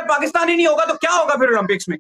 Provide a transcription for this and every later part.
पाकिस्तान ही नहीं होगा तो क्या होगा फिर ओलंपिक्स में?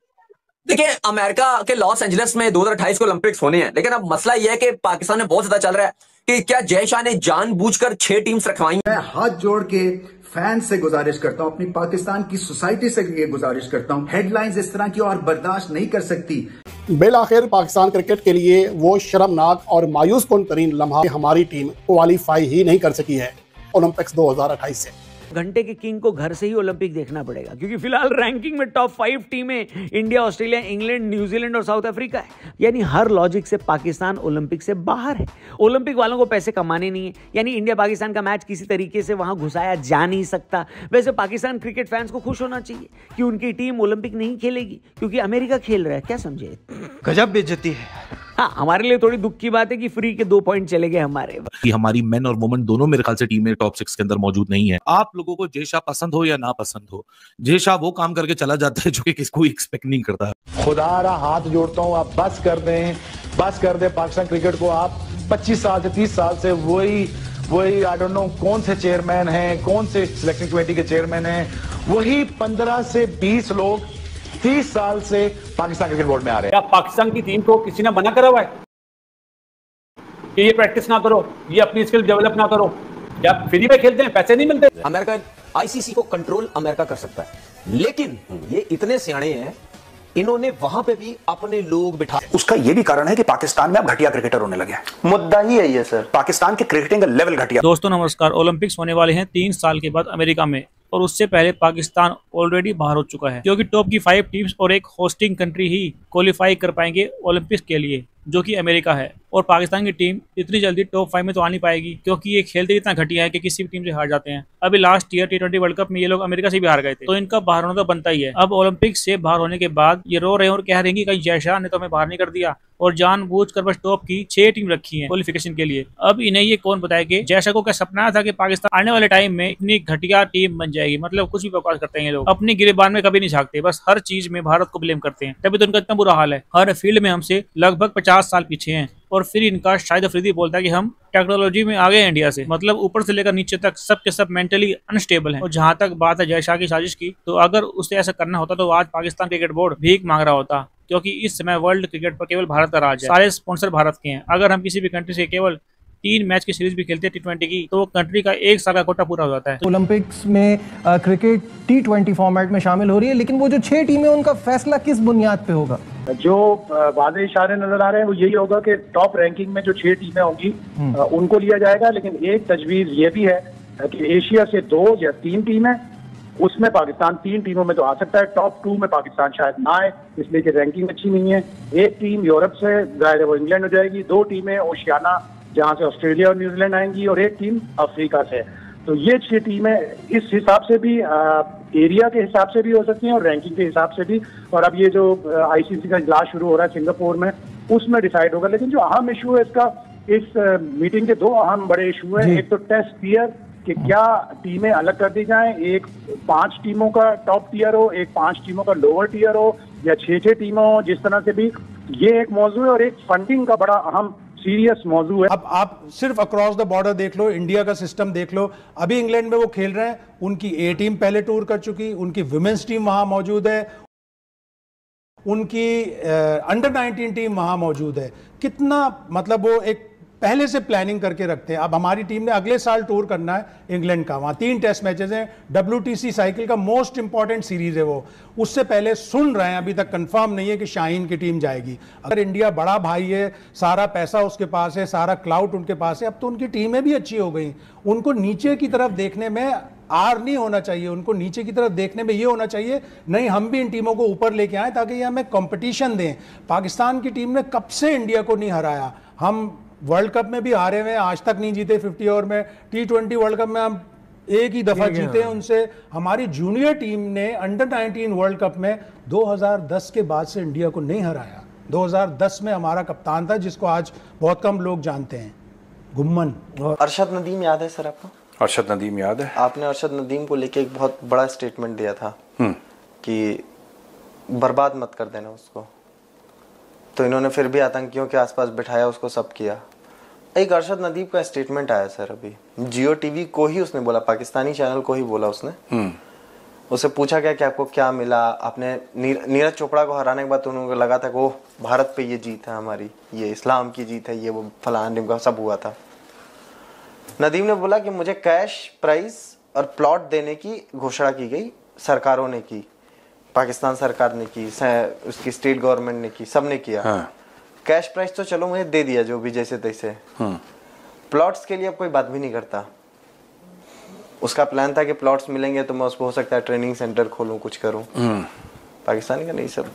देखिए, अमेरिका के लॉस एंजलिस में 2028 को ओलंपिक्स होने हैं, लेकिन अब मसला यह है कि पाकिस्तान में बहुत ज्यादा चल रहा है कि क्या जय शाह ने जानबूझकर 6 टीम्स रखवाई। मैं हाथ जोड़ के फैन से गुजारिश करता हूं, अपनी पाकिस्तान की सोसाइटी से ये गुजारिश करता हूं, हेडलाइंस इस तरह की और बर्दाश्त नहीं कर सकती। बेलाखिर पाकिस्तान क्रिकेट के लिए वो शर्मनाक और मायूस कुन तरीन लम्हा हमारी टीम क्वालिफाई ही नहीं कर सकी है ओलंपिक्स 2028 से। घंटे के किंग को घर से ही ओलंपिक देखना पड़ेगा, क्योंकि फिलहाल रैंकिंग में टॉप 5 टीमें इंडिया, ऑस्ट्रेलिया, इंग्लैंड, न्यूजीलैंड और साउथ अफ्रीका है। यानी हर लॉजिक से पाकिस्तान ओलंपिक से बाहर है। ओलंपिक वालों को पैसे कमाने नहीं है, यानी इंडिया पाकिस्तान का मैच किसी तरीके से वहां घुसाया जा नहीं सकता। वैसे पाकिस्तान क्रिकेट फैंस को खुश होना चाहिए कि उनकी टीम ओलंपिक नहीं खेलेगी, क्योंकि अमेरिका खेल रहा है। क्या समझे? गजब बेइज्जती है। हाँ, हमारे लिए थोड़ी दुख की बात है कि फ्री के 2 पॉइंट चले गए हमारे। कि हमारी मेन और वुमेन दोनों मेरे ख्याल से टीम में टॉप 6 के अंदर मौजूद नहीं है। आप लोगों को जय शाह पसंद हो या ना पसंद हो, जय शाह वो काम करके चला जाता है जो कि किसको एक्सपेक्ट नहीं करता। खुदारा हाथ जोड़ता हूँ, आप बस कर दें पाकिस्तान क्रिकेट को। आप 25 साल से 30 साल से वही आई डोंट नो कौन से चेयरमैन हैं, कौन से सिलेक्शन कमेटी के चेयरमैन हैं, वही 15 से 20 लोग 30 साल से पाकिस्तान क्रिकेट बोर्ड में आ रहे हैं। क्या पाकिस्तान की टीम को किसी ने मना करा हुआ है कि ये प्रैक्टिस ना करो, ये अपनी स्किल डेवलप ना करो? क्या फ्री में खेलते हैं, पैसे नहीं मिलते? अमेरिका आईसीसी को कंट्रोल अमेरिका कर सकता है, लेकिन ये इतने सियाणे हैं, इन्होंने वहां पे भी अपने लोग बिठा। उसका ये भी कारण है कि पाकिस्तान में अब घटिया क्रिकेटर होने लगे हैं। मुद्दा ही है ये सर, पाकिस्तान के क्रिकेटिंग का लेवल घटिया। दोस्तों नमस्कार, ओलंपिक्स होने वाले हैं 3 साल के बाद अमेरिका में, और उससे पहले पाकिस्तान ऑलरेडी बाहर हो चुका है, क्योंकि टॉप की 5 टीम्स और एक होस्टिंग कंट्री ही क्वालिफाई कर पाएंगे ओलंपिक्स के लिए, जो कि अमेरिका है। और पाकिस्तान की टीम इतनी जल्दी टॉप 5 में तो आ नहीं पाएगी, क्योंकि ये खेलते इतना घटिया है कि किसी भी टीम से हार जाते हैं। अभी last year T20 world cup में ये लोग अमेरिका से भी हार गए थे, तो इनका बाहर होना तो बनता ही है। अब ओलंपिक्स से बाहर होने के बाद ये रो रहे हैं और कह रहे हैं कि कहीं जय शाह ने तो हमें बाहर नहीं कर दिया, और जानबूझकर बस टॉप की 6 टीम रखी है क्वालिफिकेशन के लिए। अब इन्हें ये कौन बताए कि जय शाह को क्या सपना था कि पाकिस्तान आने वाले टाइम में इतनी घटिया टीम बन जाएगी? मतलब कुछ भी बकवास करते हैं ये लोग, अपनी गिरेबान में कभी नहीं झांकते, बस हर चीज में भारत को ब्लेम करते हैं। तभी तो इनका इतना बुरा हाल है, हर फील्ड में हमसे लगभग 50 साल पीछे हैं। और फिर इनका शाहिद अफरीदी बोलता है कि हम टेक्नोलॉजी में आगे हैं इंडिया से। मतलब ऊपर से लेकर नीचे तक सब के सब मेंटली अनस्टेबल हैं। और जहां तक बात है जय शाह की साजिश की, तो अगर उसे ऐसा करना होता तो आज पाकिस्तान क्रिकेट बोर्ड भीख मांग रहा होता, क्योंकि इस समय वर्ल्ड क्रिकेट पर केवल भारत का राज है, सारे स्पॉन्सर भारत के हैं। अगर हम किसी भी कंट्री से केवल 3 मैच की सीरीज भी खेलते हैं T20 की, तो वो कंट्री का 1 साल का कोटा पूरा हो जाता है। ओलंपिक्स में क्रिकेट T20 फॉर्मेट में शामिल हो रही है, लेकिन वो जो 6 टीमें उनका फैसला किस बुनियाद पे होगा? जो वाज़ेह इशारे नजर आ रहे हैं वो यही होगा कि टॉप रैंकिंग में जो 6 टीमें होंगी उनको लिया जाएगा। लेकिन एक तजवीज ये भी है कि एशिया से 2 या 3 टीमें, उसमें पाकिस्तान 3 टीमों में तो आ सकता है। टॉप 2 में पाकिस्तान शायद ना आए, इसलिए कि रैंकिंग अच्छी नहीं है। एक टीम यूरोप से, जाहिर है वो इंग्लैंड हो जाएगी। 2 टीमें ओशियाना, जहां से ऑस्ट्रेलिया और न्यूजीलैंड आएंगी, और एक टीम अफ्रीका से। तो ये 6 टीमें इस हिसाब से भी, एरिया के हिसाब से भी हो सकती हैं और रैंकिंग के हिसाब से भी। और अब ये जो आईसीसी का इजलास शुरू हो रहा है सिंगापुर में, उसमें डिसाइड होगा। लेकिन जो अहम इशू है इसका, इस मीटिंग के 2 अहम बड़े इशू हैं। एक तो टेस्ट टियर, कि क्या टीमें अलग कर दी जाएं, एक 5 टीमों का टॉप टियर हो, एक 5 टीमों का लोअर टियर हो, या 6 टीमों हो, जिस तरह से भी। ये एक मौजू है, और एक फंडिंग का बड़ा अहम सीरियस मौजू है। अब आप सिर्फ अक्रॉस द बॉर्डर देख लो, इंडिया का सिस्टम देख लो। अभी इंग्लैंड में वो खेल रहे हैं, उनकी A टीम पहले टूर कर चुकी, उनकी वुमेन्स टीम वहां मौजूद है, उनकी अंडर 19 टीम वहां मौजूद है। कितना मतलब वो एक पहले से प्लानिंग करके रखते हैं। अब हमारी टीम ने अगले साल टूर करना है इंग्लैंड का, वहाँ 3 टेस्ट मैचेस हैं, WTC साइकिल का मोस्ट इंपॉर्टेंट सीरीज है वो। उससे पहले सुन रहे हैं, अभी तक कंफर्म नहीं है कि शाहीन की टीम जाएगी। अगर इंडिया बड़ा भाई है, सारा पैसा उसके पास है, सारा क्लाउड उनके पास है, अब तो उनकी टीमें भी अच्छी हो गई। उनको नीचे की तरफ देखने में आर नहीं होना चाहिए, उनको नीचे की तरफ देखने में ये होना चाहिए, नहीं हम भी इन टीमों को ऊपर लेके आए ताकि ये हमें कंपटीशन दें। पाकिस्तान की टीम ने कब से इंडिया को नहीं हराया, हम वर्ल्ड कप में भी हारे हुए, आज तक नहीं जीते 50 ओवर में। T20 वर्ल्ड कप में हम एक ही दफा जीते हैं उनसे। हमारी जूनियर टीम ने अंडर 19 वर्ल्ड कप में 2010 के बाद से इंडिया को नहीं हराया। 2010 में हमारा कप्तान था, जिसको आज बहुत कम लोग जानते हैं, गुम्मन। अरशद नदीम याद है सर आपको? अरशद नदीम याद है। आपने अरशद नदीम को लेके एक बहुत बड़ा स्टेटमेंट दिया था कि बर्बाद मत कर देना उसको, तो इन्होंने फिर भी आतंकियों के आसपास बिठाया, उसको सब किया। एक अरशद नदीम का स्टेटमेंट आया सर अभी, जियो टीवी को ही उसने बोला, पाकिस्तानी चैनल को ही बोला उसने उससे पूछा गया कि आपको क्या मिला, आपने नीरज चोपड़ा को हराने के बाद उन्होंने लगा था कि वो भारत पे ये जीत है हमारी, ये इस्लाम की जीत है, ये वो फलाना ढिमका सब हुआ था। नदीम ने बोला कि मुझे कैश प्राइस और प्लॉट देने की घोषणा की गई, सरकारों ने की, पाकिस्तान सरकार ने की, उसकी स्टेट गवर्नमेंट ने की, सबने किया। हाँ। कैश प्राइस तो चलो मुझे दे दिया जो भी जैसे तैसे, प्लॉट्स के लिए अब कोई बात भी नहीं करता। उसका प्लान था कि प्लॉट्स मिलेंगे तो मैं उसको हो सकता है ट्रेनिंग सेंटर खोलूं, कुछ करूं। पाकिस्तान का नहीं, सब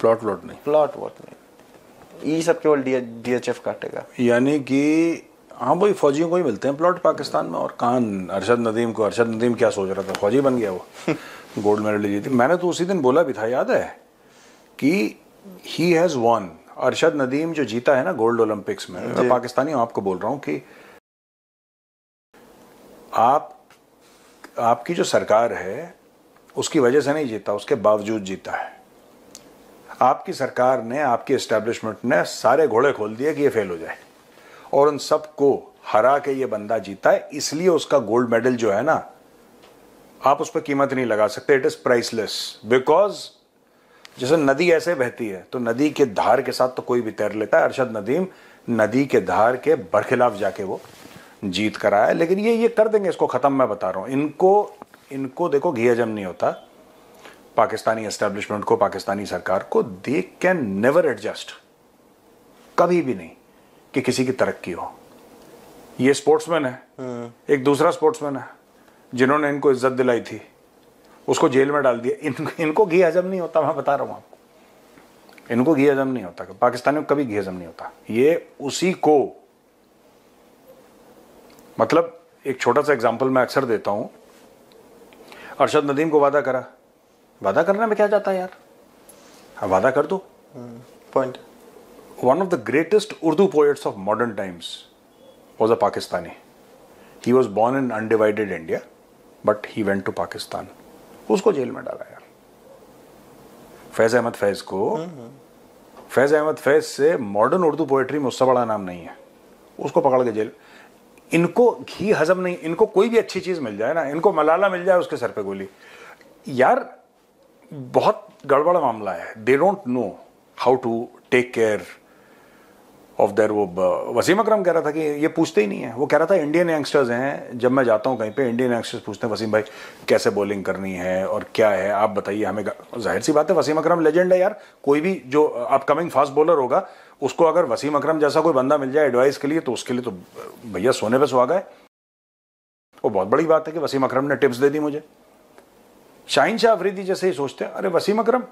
प्लॉट नहीं, प्लॉट नहीं, ये सब केवल DHF काटेगा। यानी कि हाँ वही फौजियों को ही मिलते हैं प्लॉट पाकिस्तान में। और कहाँ अरशद नदीम क्या सोच रहा था, फौजी बन गया वो गोल्ड मेडल जीती। मैंने तो उसी दिन बोला भी था, याद है, कि he has won. Arshad Nadeem जो जीता है ना गोल्ड ओलंपिक्स में, मैं पाकिस्तानी आपको बोल रहा हूँ कि आपकी जो सरकार है उसकी वजह से नहीं जीता, उसके बावजूद जीता है। आपकी सरकार ने, आपकी एस्टेब्लिशमेंट ने सारे घोड़े खोल दिए कि ये फेल हो जाए, और उन सबको हरा के ये बंदा जीता है। इसलिए उसका गोल्ड मेडल जो है ना, आप उस पर कीमत नहीं लगा सकते। It is priceless. बिकॉज जैसे नदी ऐसे बहती है तो नदी के धार के साथ तो कोई भी तैर लेता है। अरशद नदीम नदी के धार के बरखिलाफ जाके वो जीत कर आया। लेकिन ये कर देंगे इसको खत्म, मैं बता रहा हूं। इनको देखो घी हजम नहीं होता पाकिस्तानी एस्टेब्लिशमेंट को, पाकिस्तानी सरकार को। दे कैन नेवर एडजस्ट, कभी भी नहीं, कि किसी की तरक्की हो। ये स्पोर्ट्समैन है, एक दूसरा स्पोर्ट्समैन है जिन्होंने इनको इज्जत दिलाई थी, उसको जेल में डाल दिया। इनको घी हजम नहीं होता, मैं बता रहा हूं आपको, इनको घी हजम नहीं होता। पाकिस्तानियों को कभी घी हजम नहीं होता। ये उसी को, मतलब एक छोटा सा एग्जांपल मैं अक्सर देता हूं। अरशद नदीम को वादा करा, वादा करने में क्या जाता है यार, हाँ वादा कर दो। Point. One of the greatest Urdu poets of modern times was a Pakistani. He was born in undivided India, but he went to Pakistan. उसको जेल में डाला यार। फैज अहमद फैज को, फैज अहमद फैज से मॉडर्न उर्दू पोएट्री में उससे बड़ा नाम नहीं है, उसको पकड़ के जेल। इनको घी हजम नहीं, इनको कोई भी अच्छी चीज मिल जाए ना, इनको मलाला मिल जाए उसके सर पे गोली, यार बहुत गड़बड़ मामला है। They don't know how to take care of their. वो वसीम अकरम कह रहा था कि ये पूछते ही नहीं है। वो कह रहा था इंडियन यंगस्टर्स हैं, जब मैं जाता हूं कहीं पे इंडियन यंगस्टर्स पूछते हैं वसीम भाई कैसे बॉलिंग करनी है और क्या है, आप बताइए हमें। जाहिर सी बात है, वसीम अकरम लेजेंड है यार। कोई भी जो अपकमिंग फास्ट बॉलर होगा उसको अगर वसीम अकरम जैसा कोई बंदा मिल जाए एडवाइस के लिए, तो उसके लिए तो भैया सोने पे सुहागा है। वो बहुत बड़ी बात है कि वसीम अकरम ने टिप्स दे दी मुझे। शाहीन शाह अफरीदी जैसे ही सोचते हैं, अरे वसीम अकरम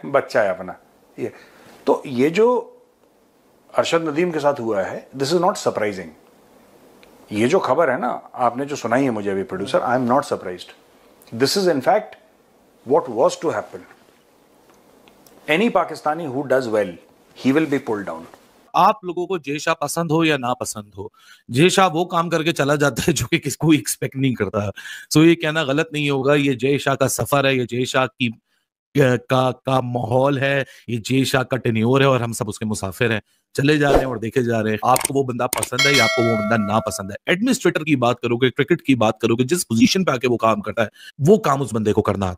बच्चा है अपना। ये जो अरशद नदीम के साथ हुआ है, दिस इज नॉट सरप्राइजिंग। ये जो खबर है ना आपने जो सुनाई है मुझे अभी producer, I am not surprised. This is in fact what was to happen. Any Pakistani who does well, he will be pulled down. आप लोगों को जय शाह पसंद हो या ना पसंद हो, जय शाह वो काम करके चला जाता है जो कि किसको एक्सपेक्ट नहीं करता। सो ये कहना गलत नहीं होगा, ये जय शाह का सफर है, ये जय शाह की का माहौल है, ये जय शाह का टेन्योर है, और हम सब उसके मुसाफिर हैं, चले जा रहे हैं और देखे जा रहे हैं। आपको वो बंदा पसंद है या आपको वो बंदा ना पसंद है। एडमिनिस्ट्रेटर की बात करोगे, क्रिकेट की बात करोगे, जिस पोजीशन पे आके वो काम करता है, वो काम उस बंदे को करना आता है।